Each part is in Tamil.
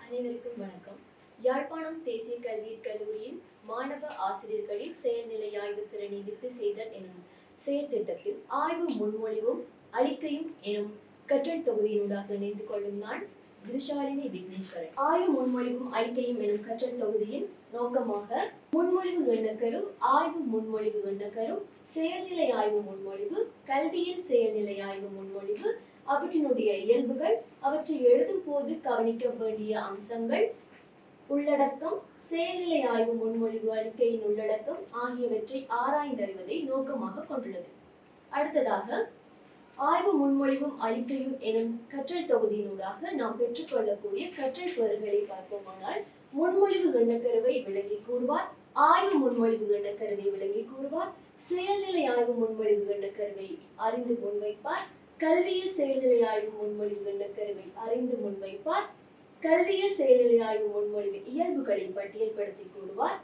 அனைவருக்கும் வணக்கம். யாழ்ப்பாணம் தேசிய கல்வியியற் கல்லூரியின் மாணவ ஆசிரியர்களின் செயல்நிலை ஆய்வு திறனை விருத்தி செய்தல் எனும் செயற்திட்டத்தில் ஆய்வு முன்மொழிவும் அளிக்கையும் எனும் கற்றல் தொகுதியினூடாக இணைந்து கொள்ளும் நான் விருஷாலினி விக்னேஸ்வரன். ஆய்வு முன்மொழிவும் அளிக்கையும் எனும் கற்றல் தொகுதியின் நோக்கமாக முன்மொழிவு எண்ணக்கரு, ஆய்வு முன்மொழிவு எண்ணக்கரு, செயல்நிலை ஆய்வு முன்மொழிவு, கல்வியில் செயல்நிலை ஆய்வு முன்மொழிவு, அவற்றினுடைய இயல்புகள், அவற்றை எழுதும் போது கவனிக்க வேண்டிய அம்சங்கள், உள்ளடக்கம், செயல்நிலை ஆய்வு முன்மொழிவு அறிக்கையின் உள்ளடக்கம் ஆகியவற்றை ஆராய்ந்தறிவதை நோக்கமாக கொண்டுள்ளது. அடுத்ததாக ஆய்வு முன்மொழிவும் அளிக்கையும் எனும் கற்றல் தொகுதியினூடாக நாம் பெற்றுக்கொள்ளக்கூடிய கற்றல் பெறுகளை பார்ப்போமானால், முன்மொழிவு எண்ணக்கருவை விளங்கி கூறுவார், ஆய்வு முன்மொழிவு எண்ணக்கருவை விளங்கி கூறுவார், செயல்நிலை ஆய்வு முன்மொழிவு எண்ணக்கருவை அறிந்து முன்வைப்பார், கல்வியில் செயல்நிலை ஆய்வு முன்மொழிவு எண்ணக்கருவை அறிந்து முன்வைப்பார், கல்வியில் செயல்நிலை ஆய்வு முன்மொழிவு இயல்புகளை பட்டியல்படுத்தி கூறுவார்,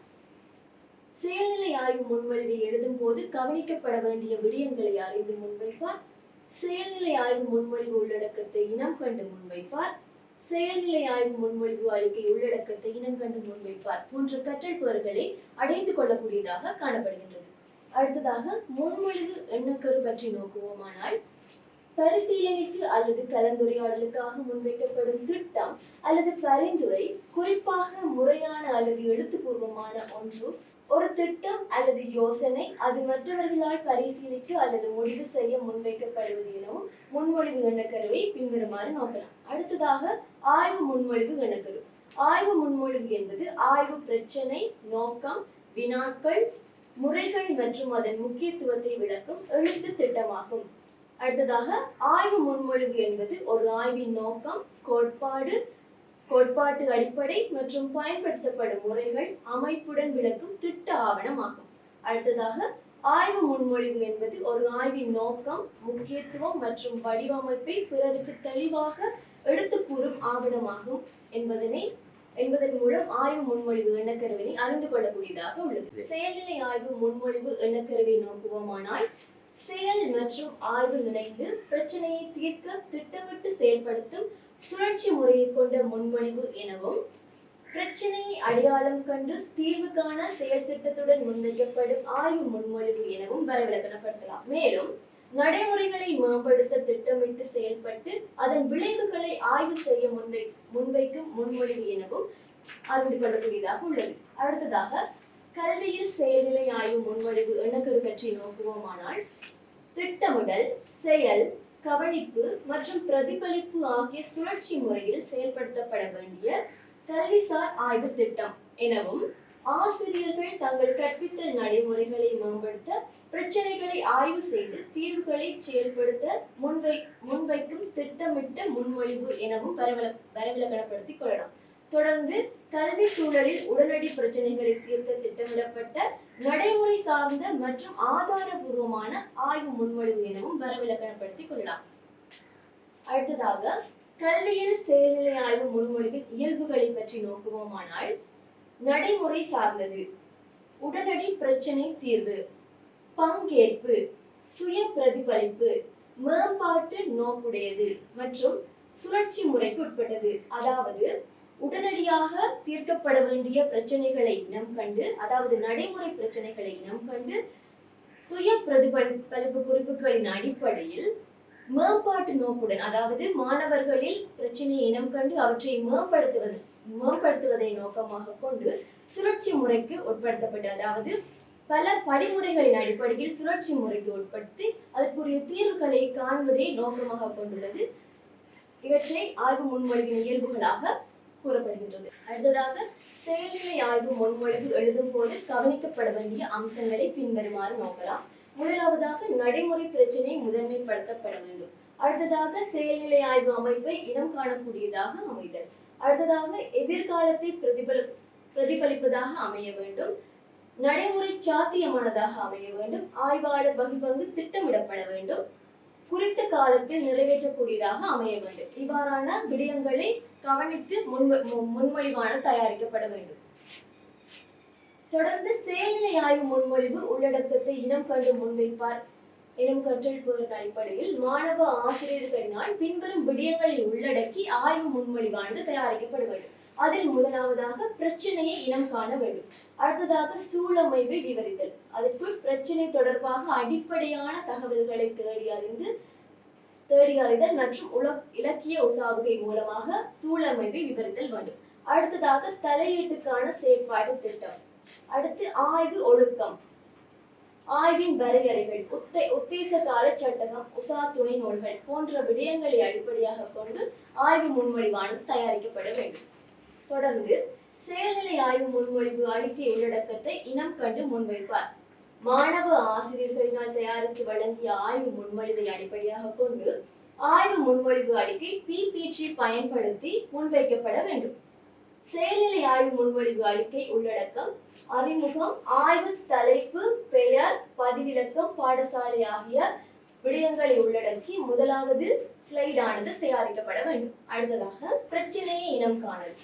செயல்நிலை ஆய்வு முன்மொழிவை எழுதும் போது கவனிக்கப்பட வேண்டிய விடயங்களை அறிந்து முன்வைப்பார், செயல்நிலை ஆய்வு முன்மொழிவு உள்ளடக்கத்தை இனம் கண்டு முன்வைப்பார், செயல்நிலை ஆய்வு முன்மொழிவு அளிக்கை உள்ளடக்கத்தை இனம் கண்டு முன்வைப்பார் போன்ற கற்றல் பெறுகளை அடைந்து கொள்ளக்கூடியதாக காணப்படுகின்றது. அடுத்ததாக முன்மொழிவு எண்ணக்கரு பற்றி நோக்குவோமானால், பரிசீலனைக்கு அல்லது கலந்துரையாடலுக்காக முன்வைக்கப்படும் திட்டம் அல்லது பரிந்துரை குறிப்பாக முறையான அல்லது எழுத்துப்பூர்வமான ஒன்று, ஒரு திட்டம் அல்லது யோசனை அது மற்றவர்களால் பரிசீலிக்க அல்லது முடிவு செய்ய முன்வைக்கப்படுவது எனவும் முன்மொழிவு எண்ணக்கருவை பின்வருமாறு நோக்கலாம். அடுத்ததாக ஆய்வு முன்மொழிவு எண்ணக்கரு. ஆய்வு முன்மொழிவு என்பது ஆய்வு பிரச்சனை, நோக்கம், வினாக்கள், முறைகள் மற்றும் அதன் முக்கியத்துவத்தை விளக்கும் எழுத்து திட்டமாகும். அடுத்ததாக ஆய்வு முன்மொழிவு என்பது ஒரு ஆய்வின் நோக்கம், கோட்பாட்டு அடிப்படை மற்றும் பயன்படுத்தப்படும் முறைகள் அமைப்புடன் விளக்கும் திட்ட ஆவணம் ஆகும். அடுத்ததாக ஆய்வு முன்மொழிவு என்பது ஒரு ஆய்வின் நோக்கம், முக்கியத்துவம் மற்றும் வடிவமைப்பை பிறருக்கு தெளிவாக எடுத்து கூறும் ஆவணமாகும் என்பதன் மூலம் ஆய்வு முன்மொழிவு எண்ணக்கருவினை அறிந்து கொள்ளக்கூடியதாக உள்ளது. செயல்நிலை ஆய்வு முன்மொழிவு எண்ணக்கருவை நோக்குவோமானால், செயல் மற்றும் ஆய்வு இணைந்து பிரச்சனையை தீர்க்க திட்டமிட்டு செயல்படுத்தும் சுழற்சி முறையை கொண்ட முன்மொழிவு எனவும், பிரச்சனையை அடையாளம் கண்டு தீர்வு காண செயல் திட்டத்துடன் முன்வைக்கப்படும் ஆய்வு முன்மொழிவு எனவும் வரைவிலக்கணப்படுத்தலாம். மேலும் நடைமுறைகளை மேம்படுத்த திட்டமிட்டு செயல்பட்டு அதன் விளைவுகளை ஆய்வு செய்ய முன்வைக்கும் முன்மொழிவு எனவும் அறிந்து கொள்ளக்கூடியதாக உள்ளது. அடுத்ததாக கல்வியில் செயல்நிலை ஆய்வு முன்மொழிவு எண்ணக்கரு பற்றி நோக்குவோமானால், திட்டமிடல், செயல், கவனிப்பு மற்றும் பிரதிபலிப்பு ஆகிய சுழற்சி முறையில் செயல்படுத்தப்பட வேண்டிய கல்விசார் ஆய்வு திட்டம் எனவும், ஆசிரியர்கள் தங்கள் கற்பித்தல் நடைமுறைகளை மேம்படுத்த பிரச்சனைகளை ஆய்வு செய்து தீர்வுகளை செயல்படுத்த முன்வைக்கும் திட்டமிட்ட முன்மொழிவு எனவும் வரைவிலக்கணப்படுத்திக் கொள்ளலாம். தொடர்ந்து கல்வி சூழலில் உடனடி பிரச்சனைகளை தீர்க்க திட்டமிடப்பட்ட நடைமுறை சார்ந்த மற்றும் ஆதாரபூர்வமான ஆய்வு முன்மொழிவு எனவும் வரைவிலக்கணப்படுத்திக் கொள்ளலாம். அடுத்ததாக கல்வியில் செயல்நிலை ஆய்வு முன்மொழிவின் இயல்புகளை பற்றி நோக்குவோமானால், நடைமுறை சார்ந்தது, உடனடி பிரச்சனை தீர்வு, பங்கேற்பு, சுய பிரதிபலிப்பு, மேம்பாட்டு நோக்குடையது மற்றும் சுழற்சி முறைக்கு உட்பட்டது. அதாவது உடனடியாக தீர்க்கப்பட வேண்டிய பிரச்சனைகளை இனம் கண்டு, அதாவது நடைமுறை பிரச்சனைகளை இனம் கண்டு, சுய பிரதிபலிப்பு குறிப்புகளின் அடிப்படையில் மேம்பாட்டு நோக்குடன், அதாவது மாணவர்களில் பிரச்சனையை இனம் கண்டு அவற்றை மேம்படுத்துவதை நோக்கமாக கொண்டு சுழற்சி முறைக்கு உட்படுத்தப்பட்டு, அதாவது பல படிமுறைகளின் அடிப்படையில் சுழற்சி முறைக்கு உட்படுத்தி அதற்குரிய தீர்வுகளை காண்பதை நோக்கமாக கொண்டுள்ளது. இவற்றை ஆய்வு முன்மொழிவின் இயல்புகளாக கூறப்படுகின்றது. அடுத்ததாக செயல்நிலை ஆய்வு முன்மொழிவு எழுதும் போது கவனிக்கப்பட வேண்டிய அம்சங்களை பின்வருமாறு நோக்கலாம். முதலாவதாக நடைமுறை பிரச்சனை முதன்மைப்படுத்தப்பட வேண்டும். அடுத்ததாக செயல்நிலை ஆய்வு அமைப்பை இனம் காணக்கூடியதாக அமைதல். அடுத்ததாக எதிர்காலத்தை பிரதிபலிப்பதாக அமைய வேண்டும். நடைமுறை சாத்தியமானதாக அமைய வேண்டும். ஆய்வாளர் வகிப்பங்கு திட்டமிடப்பட வேண்டும். குறித்த காலத்தில் நிறைவேற்றக்கூடியதாக அமைய வேண்டும். இவ்வாறான விடயங்களை கவனித்து முன்மொழிவானது தயாரிக்கப்பட வேண்டும். தொடர்ந்து செயல்நிலை ஆய்வு முன்மொழிவு உள்ளடக்கத்தை இனம் கண்டு முன்வைப்பார் எனும் கற்றல் பொருள் அடிப்படையில் மாணவ ஆசிரியர்களினால் பின்வரும் விடயங்களை உள்ளடக்கி ஆய்வு முன்மொழிவானது தயாரிக்கப்பட வேண்டும். அதில் முதலாவதாக பிரச்சனையை இனம் காண வேண்டும். அடுத்ததாக சூழமைவை விவரித்தல். அதற்குள் பிரச்சனை தொடர்பாக அடிப்படையான தகவல்களை தேடி அறிதல் மற்றும் இலக்கிய உசாவுகை மூலமாக சூழமைவை விவரித்தல் வேண்டும். அடுத்ததாக தலையீட்டுக்கான செயற்பாடு திட்டம். அடுத்து ஆய்வு ஒழுக்கம், ஆய்வின் வரையறைகள், உத்தேசகால சட்டகம், உசா துணை நூல்கள் போன்ற விடயங்களை அடிப்படையாக கொண்டு ஆய்வு முன்மொழிவானது தயாரிக்கப்பட வேண்டும். தொடர்ந்து செயல்நிலை ஆய்வு முன்மொழிவு அறிக்கை உள்ளடக்கத்தை இனம் கண்டு முன்வைப்பார். மாணவ ஆசிரியர்களினால் தயாரித்து வழங்கிய ஆய்வு முன்மொழிவை அடிப்படையாக கொண்டு ஆய்வு முன்மொழிவு அறிக்கை PPT பயன்படுத்தி முன்வைக்கப்பட வேண்டும். செயல்நிலை ஆய்வு முன்மொழிவு அறிக்கை உள்ளடக்கம், அறிமுகம், ஆய்வு தலைப்பு, பெயர், பதிவிலக்கம், பாடசாலை ஆகிய விடயங்களை உள்ளடக்கி முதலாவது ஸ்லைடானது தயாரிக்கப்பட வேண்டும். அடுத்ததாக பிரச்சனையை இனம் காணல்.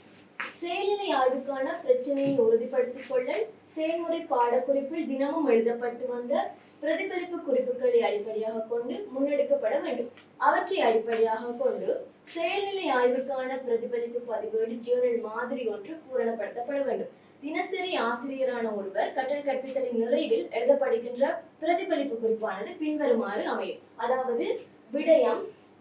செயல்நிலை ஆய்வுக்கான பிரச்சனையை உறுதிப்படுத்திக் கொள்ளல் செயல்முறை பாடக்குறிப்பில் தினமும் எழுதப்பட்டு வந்த பிரதிபலிப்பு குறிப்புகளை அடிப்படையாக கொண்டு முன்னெடுக்கப்பட வேண்டும். அவற்றை அடிப்படையாக கொண்டு செயல்நிலை ஆய்வுக்கான பிரதிபலிப்பு பதிவேடு ஜேர்னல் மாதிரி ஒன்று பூரணப்படுத்தப்பட வேண்டும். தினசரி ஆசிரியரான ஒருவர் கற்றல் கற்பித்தலின் நிறைவில் எழுதப்படுகின்ற பிரதிபலிப்பு குறிப்பானது பின்வருமாறு அமையும். அதாவது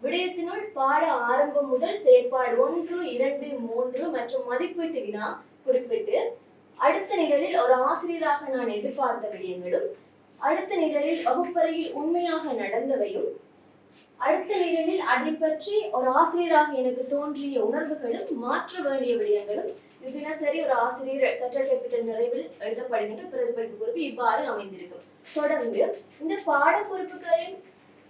விடயத்தினுள் பாட ஆரம்பம் முதல் செயற்பாடு 1, 2, 3 மற்றும் மதிப்பீட்டு வினா குறிப்பிட்டு, அடுத்த நிரலில் ஒரு ஆசிரியராக நான் எதிர்பார்த்த விடயங்களும், அடுத்த நிரலில் வகுப்பறையில் உண்மையாக நடந்தவையும், அடுத்த நிரலில் அதை பற்றி ஒரு ஆசிரியராக எனக்கு தோன்றிய உணர்வுகளும் மாற்ற வேண்டிய விடயங்களும் தினசரி ஒரு ஆசிரியர் கற்றல் கற்பித்தல் நிறைவில் எழுதப்படுகின்ற பிரதிபலிப்பு குறிப்பு இவ்வாறு அமைந்திருக்கும். தொடர்ந்து இந்த பாடக்குறிப்புகளில்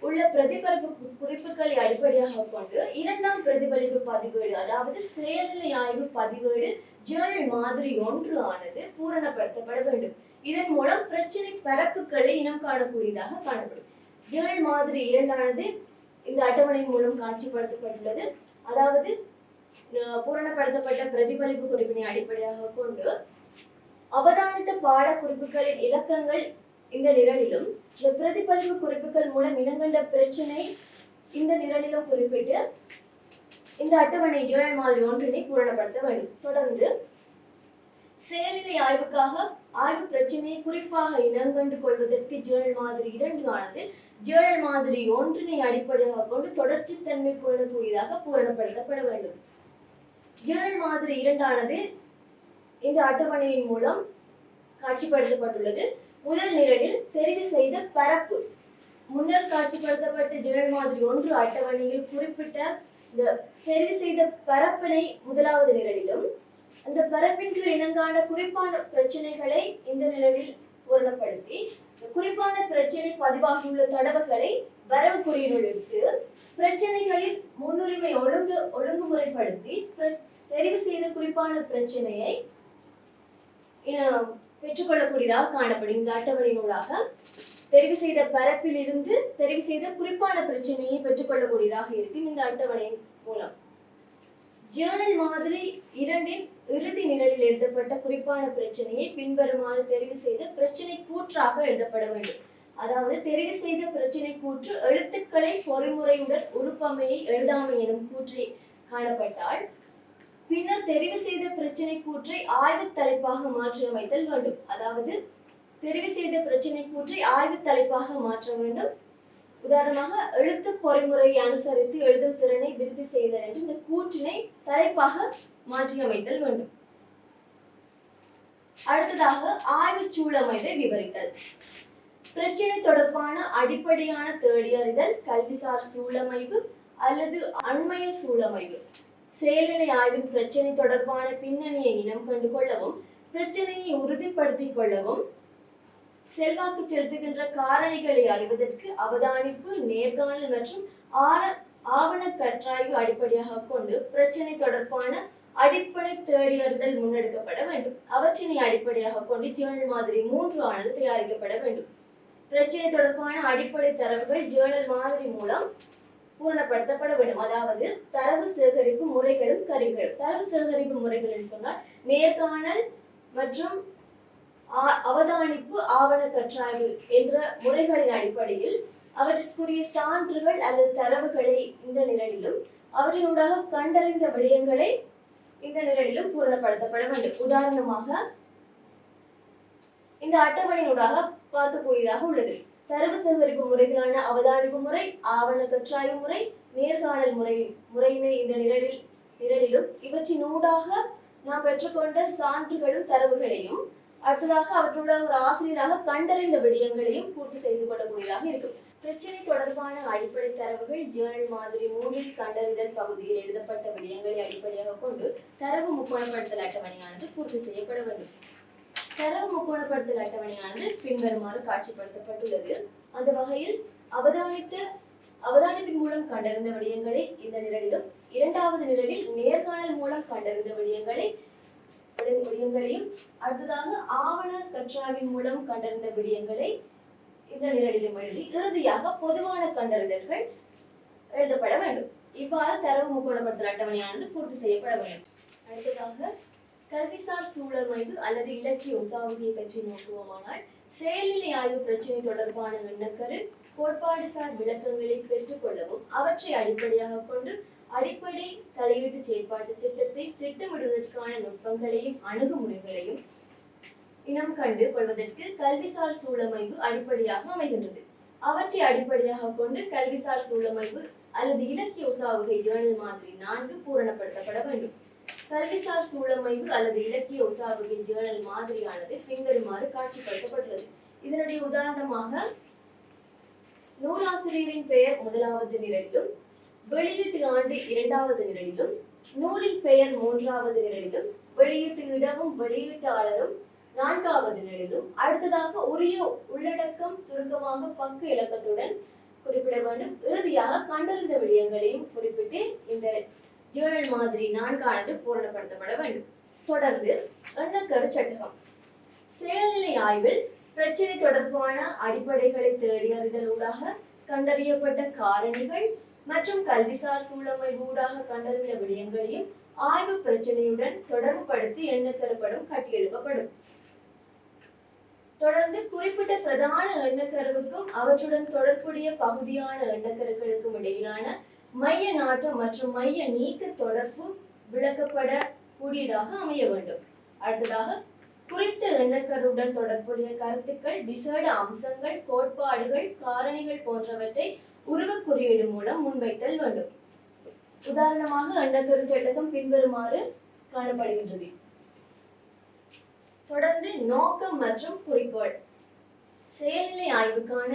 உள்ள பிரதிபலிப்பு குறிப்புகளை அடிப்படையாக கொண்டு இரண்டாம் பிரதிபலிப்பு பதிவேடு, அதாவது செயல்நிலை ஆய்வு பதிவேடு ஜேர்னல் மாதிரி 1 ஆனது பூரணப்படுத்தப்பட வேண்டும். இதன் மூலம் பிரச்சனை பரப்புகளை இனம் காணக்கூடியதாக காணப்படும். ஜேர்னல் மாதிரி 2 ஆனது இந்த அட்டவணையின் மூலம் காட்சிப்படுத்தப்பட்டுள்ளது. அதாவது பூரணப்படுத்தப்பட்ட பிரதிபலிப்பு குறிப்பினை அடிப்படையாக கொண்டு அவதானித்த பாட குறிப்புகளின் இலக்கங்கள் இந்த நிரலிலும், இந்த பிரதிபலிப்பு குறிப்புகள் மூலம் இனங்கண்ட பிரச்சனை இந்த நிரலிலும் குறிப்பிட்டு இந்த அட்டவணை ஜேர்னல் மாதிரி 1 பூரணப்படுத்த வேண்டும். தொடர்ந்து செயல்நிலை ஆய்வுக்காக ஆய்வு பிரச்சனையை குறிப்பாக இனங்கண்டு கொள்வதற்கு ஜேர்னல் மாதிரி 2 ஆனது ஜேர்னல் மாதிரி 1 அடிப்படையாக கொண்டு தொடர்ச்சி தன்மை பேணக்கூடியதாக பூரணப்படுத்தப்பட வேண்டும். ஜேர்னல் மாதிரி 2 ஆனது இந்த அட்டவணையின் மூலம் காட்சிப்படுத்தப்பட்டுள்ளது. முதல் நிரலில் தெரிவு செய்த பரப்பு முன்னர் காட்சிப்படுத்தப்பட்ட ஜேர்னல் மாதிரி 1 அட்டவணையில் குறிப்பிட்ட இந்த தெரிவு செய்த பரப்பினை முதலாவது நிரலிலும், அந்த பரப்பின் கீழ் இனங்கான குறிப்பான பிரச்சனைகளை இந்த நிரலில் பூரணப்படுத்தி, குறிப்பான பிரச்சனை பதிவாகியுள்ள தடவைகளை வரவு குறியினுள் எடுத்து பிரச்சனைகளில் முன்னுரிமை ஒழுங்குமுறைப்படுத்தி தெரிவு செய்த குறிப்பான பிரச்சனையை பெற்றுக்கொள்ளக்கூடியதாக காணப்படும். இந்த அட்டவணையினூடாக தெரிவு செய்த பரப்பில் இருந்து தெரிவு செய்த குறிப்பான பிரச்சனையை பெற்றுக்கொள்ளக்கூடியதாக இருக்கும். இந்த அட்டவணையின் மூலம் ஜேர்னல் மாதிரி 2 இறுதி நிரலில் எழுதப்பட்ட குறிப்பான பிரச்சனையை பின்வருமாறு தெரிவு செய்த பிரச்சனை கூற்றாக எழுதப்பட வேண்டும். அதாவது தெரிவு செய்த பிரச்சனை கூற்று எழுத்துக்களை பொறிமுறையுடன் உறுப்பமையை எழுதாமை எனும் கூற்றை காணப்பட்டால் பின்னர் தெரிவு செய்த பிரச்சனை கூற்றை ஆய்வு தலைப்பாக மாற்றி அமைத்தல் வேண்டும். அதாவது தெரிவு செய்த பிரச்சனை கூற்றை ஆய்வு தலைப்பாக மாற்ற வேண்டும். உதாரணமாக எழுத்து பொறிமுறையை அனுசரித்து எழுதும் திறனை விருத்தி செய்தல் என்று இந்த கூற்றினை தலைப்பாக மாற்றி அமைத்தல் வேண்டும். அடுத்ததாக ஆய்வு சூழமைவை விவரித்தல். பிரச்சனை தொடர்பான அடிப்படையான தேடியறிதல், கல்விசார் சூழமைவு அல்லது அண்மைய சூழமைவு, செயல்நிலை ஆய்வின் பிரச்சனை தொடர்பான பின்னணியை இனம் கண்டு கொள்ளவும், பிரச்சனையை உறுதிப்படுத்திக் கொள்ளவும், செல்வாக்கு செலுத்துகின்ற காரணிகளை அறிவதற்கு அவதானிப்பு, நேர்காணல் மற்றும் ஆவண கற்றாய்வு அடிப்படையாக கொண்டு பிரச்சனை தொடர்பான அடிப்படை தேடியறிதல் முன்னெடுக்கப்பட வேண்டும். அவற்றினை அடிப்படையாக கொண்டு ஜேர்னல் மாதிரி 3 ஆனது தயாரிக்கப்பட வேண்டும். பிரச்சனை தொடர்பான அடிப்படை தரவுகள் ஜேர்னல் மாதிரி மூலம் பூரணப்படுத்தப்பட வேண்டும். அதாவது தரவு சேகரிப்பு முறைகளும் கருவிகளும். தரவு சேகரிப்பு முறைகள் என்று சொன்னால் நேர்காணல் மற்றும் அவதானிப்பு, ஆவண கற்றாய்வு என்ற முறைகளின் அடிப்படையில் அவற்றுக்குரிய சான்றுகள் அல்லது தரவுகளை இந்த நிரலிலும் அவற்றினூடாக கண்டறிந்த விடயங்களை இந்த நிரலிலும் பூரணப்படுத்தப்பட வேண்டும். உதாரணமாக இந்த அட்டவணையூடாக பார்க்கக்கூடியதாக உள்ளது. தரவு சேகரிப்பு முறைகளான அவதானிப்பு முறை, ஆவண கற்றாய்வு முறை, நேர்காணல் முறையினை இந்த நிரலிலும் இவற்றின் ஊடாக நாம் பெற்றுக்கொண்ட சான்றுகளும் தரவுகளையும் அடுத்ததாக அவற்றுடன் ஒரு ஆசிரியராக கண்டறிந்த விடயங்களையும் பூர்த்தி செய்து கொள்ளக்கூடியதாக இருக்கும். பிரச்சனை தொடர்பான அடிப்படை தரவுகள் ஜேர்னல் மாதிரி 3 கண்டறிதல் பகுதியில் எழுதப்பட்ட விடயங்களை அடிப்படையாக கொண்டு தரவு முக்கோணப்படுத்தல் அட்டவணையானது பூர்த்தி செய்யப்பட வேண்டும். தரவு முக்கோணப்படுத்தல் அட்டவணையானது பின்வருமாறு காட்சிப்படுத்தப்பட்டுள்ளது. அந்த வகையில் அவதானிப்பின் மூலம் கண்டறிந்த விடயங்களை இந்த நிரலிலும், இரண்டாவது நிரலில் நேர்காணல் மூலம் கண்டறிந்த விடயங்களையும் அடுத்ததாக ஆவண கற்றாய்வின் மூலம் கண்டறிந்த விடயங்களை இந்த நிரலிலும் எழுதி இறுதியாக பொதுவான கண்டறிதல்கள் எழுதப்பட வேண்டும். இவ்வாறு தரவு முக்கோணப்படுத்தல் அட்டவணையானது பூர்த்தி செய்யப்பட வேண்டும். அடுத்ததாக கல்விசார் சூழமைவு அல்லது இலக்கிய உசாவுகையை பற்றி நோக்குவோமானால், செயல்நிலை ஆய்வு பிரச்சனை தொடர்பான எண்ணக்கரு கோட்பாடு சார் விளக்கங்களை பெற்றுக் கொள்ளவும் அவற்றை அடிப்படையாக கொண்டு அடிப்படை தலையீட்டு செயற்பாட்டு திட்டத்தை திட்டமிடுவதற்கான நுட்பங்களையும் அணுகுமுறைகளையும் இனம் கண்டு கொள்வதற்கு கல்விசார் சூழமைவு அடிப்படையாக அமைகின்றது. அவற்றை அடிப்படையாக கொண்டு கல்விசார் சூழமைவு அல்லது இலக்கிய உசாவுகை ஜேர்னல் மாதிரி 4 பூரணப்படுத்தப்பட வேண்டும். கல்விசார் சூழமைவு அல்லது இலக்கிய உசாவுகை ஜேர்னல் மாதிரியானது பின்வருமாறு காட்சிப்படுத்தப்பட்டுள்ளது. இதனுடைய உதாரணமாக நூலாசிரியரின் பெயர் 1வது நிரலிலும், வெளியீட்டு ஆண்டு 2வது நிரலிலும், நூலின் பெயர் 3வது நிரலிலும், வெளியீட்டு இடமும் வெளியீட்டாளரும் 4வது நிரலிலும், அடுத்ததாக உரிய உள்ளடக்கம் சுருக்கமாக பக்க இலக்கத்துடன் குறிப்பிட வேண்டும். இறுதியாக கண்டறிந்த விடயங்களையும் குறிப்பிட்டு இந்த ஜேர்னல் மாதிரி 4 பூரணப்படுத்தப்பட வேண்டும். தொடர்ந்து எண்ணக்கரு சட்டகம். செயல்நிலை ஆய்வில் பிரச்சனை தொடர்பான அடிப்படைகளை தேடி அறிதலூடாக கண்டறியப்பட்ட காரணிகள் மற்றும் கல்விசார் சூழமைவு ஊடாக கண்டறிந்த விடயங்களையும் ஆய்வு பிரச்சனையுடன் தொடர்புபடுத்தி எண்ணக்கருப்படம் கட்டியெழுப்பப்படும். தொடர்ந்து குறிப்பிட்ட பிரதான எண்ணக்கருவுக்கும் அவற்றுடன் தொடர்புடைய பகுதியான எண்ணக்கருக்களுக்கும் இடையிலான மைய நாட்டம் மற்றும் மைய நீக்க தொடர்பு விளக்கப்பட கூடியதாக அமைய வேண்டும். அடுத்ததாக குறித்த எண்ணக்கருவுடன் தொடர்புடைய கருத்துக்கள், விசேட அம்சங்கள், கோட்பாடுகள், காரணிகள் போன்றவற்றை உருவ குறியீடு மூலம் முன்வைத்தல் வேண்டும். உதாரணமாக எண்ணக்கரு சட்டகம் பின்வருமாறு காணப்படுகின்றது. தொடர்ந்து நோக்கம் மற்றும் குறிக்கோள். செயல்நிலை ஆய்வுக்கான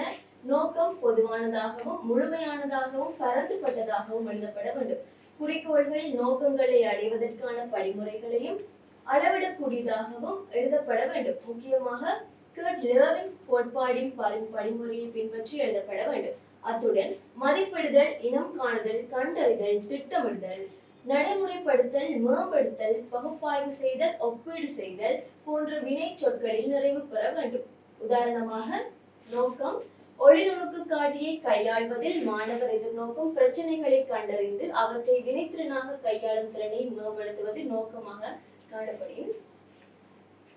நோக்கம் பொதுவானதாகவும் முழுமையானதாகவும் பரந்துபட்டதாகவும் எழுதப்பட வேண்டும். குறிக்கோள்கள் நோக்கங்களை அடைவதற்கான படிமுறைகளையும் அளவிடக்கூடியதாகவும் எழுதப்பட வேண்டும். முக்கியமாக கர்ட்-லெவின் கோட்பாடின் படிமுறையை பின்பற்றி எழுதப்பட வேண்டும். அத்துடன் மதிப்பிடுதல், இனம் காணுதல், கண்டறிதல், திட்டமிடுதல், நடைமுறைப்படுத்தல், மேம்படுத்தல், பகுப்பாய்வு செய்தல், ஒப்பீடு செய்தல் போன்ற வினை சொற்களில் நிறைவு பெற வேண்டும். உதாரணமாக நோக்கம் ஒளிநுணுக்கு காட்டியை கையாள்வதில் மாணவர் எதிர்நோக்கும் பிரச்சனைகளை கண்டறிந்து அவற்றை வினைத்திறனாக கையாளும் திறனை மேம்படுத்துவது நோக்கமாக காணப்படும்.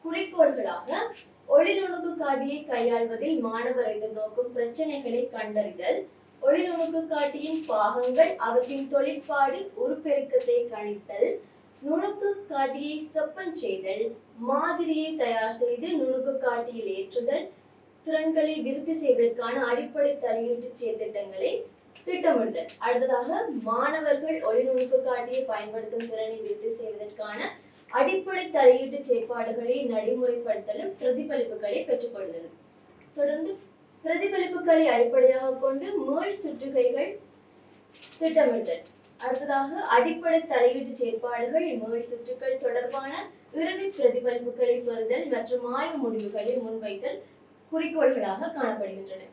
குறிக்கோள்களாக ஒளிநுணுக்கு காட்டியை கையாள்வதில் மாணவர் எதிர்நோக்கும் பிரச்சனைகளை கண்டறிதல், ஒளிநுணுக்கு காட்டியின் பாகங்கள், அவற்றின் தொழிற்பாடு, உருப்பெருக்கத்தை கணித்தல், நுணுக்கு காட்டியை செப்பன் செய்தல், மாதிரியை தயார் செய்து நுணுக்கு காட்டியில் ஏற்றுதல், திறன்களை விருத்தி செய்வதற்கான அடிப்படை தலையீட்டு செயற்திட்டங்களை திட்டமிடுதல். அடுத்ததாக மாணவர்கள் ஒளிநுணுக்கு காட்டியை பயன்படுத்தும் திறனை விருத்தி செய்வதற்கான அடிப்படை தலையீட்டு செயற்பாடுகளை நடைமுறைப்படுத்தலும் பிரதிபலிப்புகளை பெற்றுக்கொள்ளுதலும். தொடர்ந்து பிரதிபலிப்புகளை அடிப்படையாக கொண்டு மேல் சுற்றுகைகள் திட்டமிடுதல். அடுத்ததாக அடிப்படை தலையீட்டு செயற்பாடுகள், மேல் சுற்றுகள் தொடர்பான இறுதி பிரதிபலிப்புகளை பெறுதல் மற்றும் ஆய்வு முடிவுகளை முன்வைத்தல் குறிக்கோள்களாக காணப்படுகின்றன.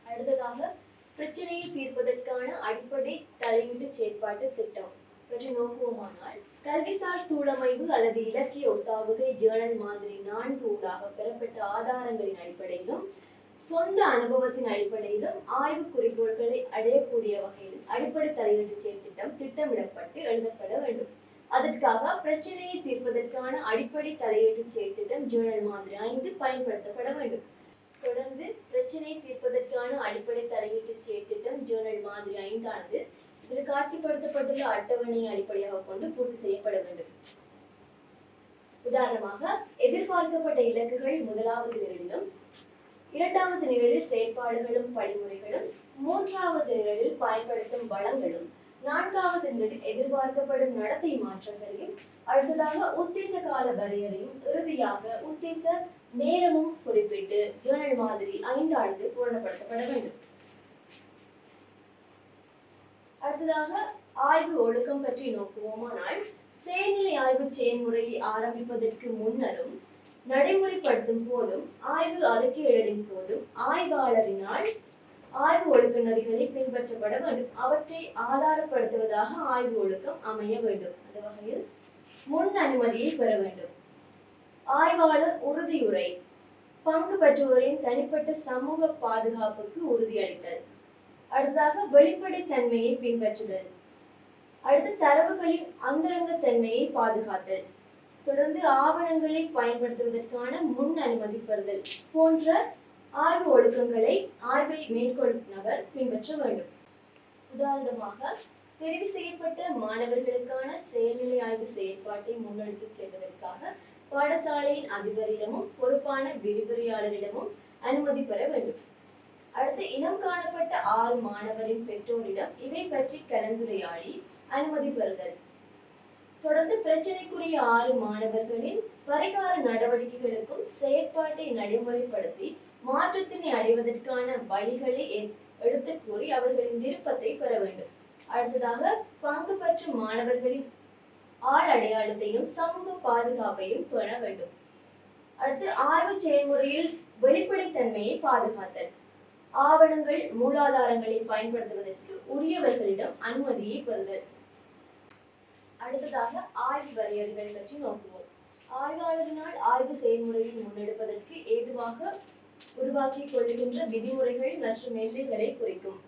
அடுத்ததாக பிரச்சனையை தீர்ப்பதற்கான அடிப்படை தலையீட்டு செயற்பாட்டு திட்டம் பற்றி நோக்குவோமானால், கல்விசார் சூழமைவு அல்லது இலக்கிய உசாவுகை ஜேர்னல் மாதிரி 4 ஊடாக பெறப்பட்ட ஆதாரங்களின் அடிப்படையிலும் சொந்த அனுபவத்தின் அடிப்படையிலும் ஆய்வு குறிக்கோள்களை அடையக்கூடிய வகையில் அடிப்படை தலையீட்டு செயற்திட்டம் திட்டமிடப்பட்டு எழுதப்பட வேண்டும். அதற்காக பிரச்சனையை தீர்ப்பதற்கான அடிப்படை தலையீட்டு செயற்திட்டம் ஜேர்னல் மாதிரி 5 பயன்படுத்தப்பட வேண்டும். தொடர்ந்து பிரச்சனையை தீர்ப்பதற்கான அடிப்படை தலையீட்டு செயற்திட்டம் ஜேர்னல் மாதிரி 5 ஆனது இதில் காட்சிப்படுத்தப்பட்டுள்ள அட்டவணையை அடிப்படையாக கொண்டு பூர்த்தி செய்யப்பட வேண்டும். உதாரணமாக, எதிர்பார்க்கப்பட்ட இலக்குகள் முதலாவது நிரலிலும், இரண்டாவது நிரலில் செயற்பாடுகளும் படிமுறைகளும், மூன்றாவது நிரலில் பயன்படுத்தும் வளங்களும், நான்காவது நிரலில் எதிர்பார்க்கப்படும் நடத்தை மாற்றங்களையும், அடுத்ததாக உத்தேச கால வரையறையும், இறுதியாக உத்தேச நேரமும் குறிப்பிட்டு ஜேர்னல் மாதிரி 5 ஆண்டுகள் பூரணப்படுத்தப்பட வேண்டும். அடுத்ததாக ஆய்வு ஒழுக்கம் பற்றி நோக்குவோமானால், செயல்நிலை ஆய்வு செயல்முறையை ஆரம்பிப்பதற்கு முன்னரும் நடைமுறைப்படுத்தும் போதும் ஆய்வு அறிக்கையிடலின் போதும் ஆய்வாளரினால் ஆய்வு ஒழுக்க நெறிகளை பின்பற்றப்பட வேண்டும். அவற்றை ஆதாரப்படுத்துவதாக ஆய்வு ஒழுக்கம் அமைய வேண்டும். அந்த வகையில் முன் அனுமதியை பெற வேண்டும். ஆய்வாளர் உறுதியுரை. பங்கு பெற்றோரின் தனிப்பட்ட சமூக பாதுகாப்புக்கு உறுதியளித்தல். அடுத்ததாக வெளிப்படைத்தன்மையை பின்பற்றுதல். அடுத்து தரவுகளின் அந்தரங்கத்தன்மையை பாதுகாத்தல். தொடர்ந்து ஆவணங்களை பயன்படுத்துவதற்கான முன் அனுமதி பெறுதல் போன்ற ஆய்வு ஒழுக்கங்களை ஆய்வை மேற்கொள்ளும் நபர் பின்பற்ற வேண்டும். உதாரணமாக, தெரிவு செய்யப்பட்ட மாணவர்களுக்கான செயல்நிலை ஆய்வு செயற்பாட்டை முன்னெடுத்துச் செல்வதற்காக பாடசாலையின் அதிபரிடமும் பொறுப்பான விரிவுரையாளரிடமும் அனுமதி பெற வேண்டும். அடுத்து, இனம் காணப்பட்ட 6 மாணவரின் பெற்றோரிடம் இவை பற்றி கலந்துரையாடி அனுமதி பெறுதல். தொடர்ந்து பிரச்சனைக்குரிய 6 மாணவர்களின் பரிகார நடவடிக்கைகளுக்கும் செயற்பாட்டை நடைமுறைப்படுத்தி மாற்றத்தினை அடைவதற்கான வழிகளை எடுத்து கூறி அவர்களின் விருப்பத்தை பெற வேண்டும். அடுத்ததாக, பங்கு பெற்ற மாணவர்களின் ஆள் அடையாளத்தையும் சமூக பாதுகாப்பையும் பேண வேண்டும். அடுத்து, ஆய்வு செயல்முறையில் வெளிப்படைத்தன்மையை பாதுகாத்தல். ஆவணங்கள் மூலாதாரங்களை பயன்படுத்துவதற்கு உரியவர்களிடம் அனுமதியை பெறுதல். அடுத்ததாக, ஆய்வு வரையறைகள் பற்றி நோக்குவோம். ஆய்வாளரினால் ஆய்வு செயல்முறையை முன்னெடுப்பதற்கு ஏதுவாக உருவாக்கிக் கொள்ளுகின்ற விதிமுறைகள் மற்றும் எல்லைகளை குறிக்கும்.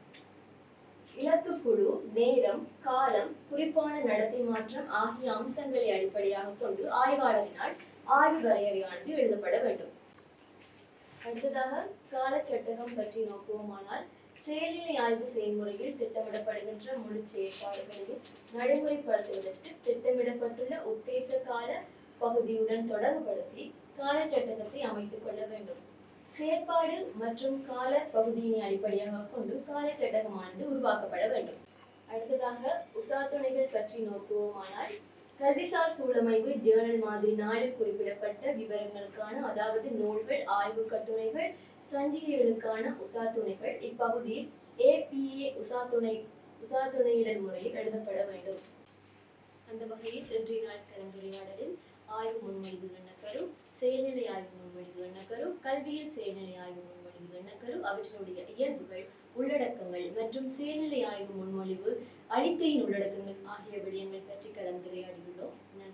இலக்கு குழு, நேரம், காலம், குறிப்பான நடத்தை மாற்றம் ஆகிய அம்சங்களை அடிப்படையாக கொண்டு ஆய்வாளரினால் ஆய்வு வரையறையானது எழுதப்பட வேண்டும். அடுத்ததாக, காலச்சட்டகம் பற்றி நோக்குவோமானால், செயல்நிலை ஆய்வு செயல்முறையில் திட்டமிடப்படுகின்ற முழு செயற்பாடுகளையும் நடைமுறைப்படுத்துவதற்கு திட்டமிடப்பட்டுள்ள உத்தேச கால பகுதியுடன் தொடர்புபடுத்தி காலச்சட்டகத்தை அமைத்துக் கொள்ள வேண்டும். செயற்பாடு மற்றும் கால பகுதியினை அடிப்படையாக கொண்டு காலச்சட்டகமானது உருவாக்கப்பட வேண்டும். அடுத்ததாக, உசாத்துணைகள் பற்றி நோக்குவோமானால், கல்விசார் சூழமைவு ஜேர்னல் மாதிரி 4 குறிப்பிடப்பட்ட விவரங்களுக்கான, அதாவது நூல்கள், ஆய்வு கட்டுரைகள், சஞ்சிகைகளுக்கான உசாத்துணைகள் இப்பகுதியில் APA உசாத்துணையிடல் முறையில் எழுதப்பட வேண்டும். அந்த வகையில் இன்றைய நாள் கலந்துரையாடலில் ஆய்வு முன்மொழிவு எண்ணக்கரு, செயல்நிலை ஆய்வு முன்மொழிவு எண்ணக்கரு, கல்வியில் செயல்நிலை ஆய்வு முன்மொழிவு எண்ணக்கரு, அவற்றினுடைய இயல்புகள், உள்ளடக்கங்கள் மற்றும் செயல்நிலை ஆய்வு முன்மொழிவு அறிக்கையின் உள்ளடக்கங்கள் ஆகிய விடயங்கள் பற்றி கலந்துரையாடியுள்ளோம். நன்றி.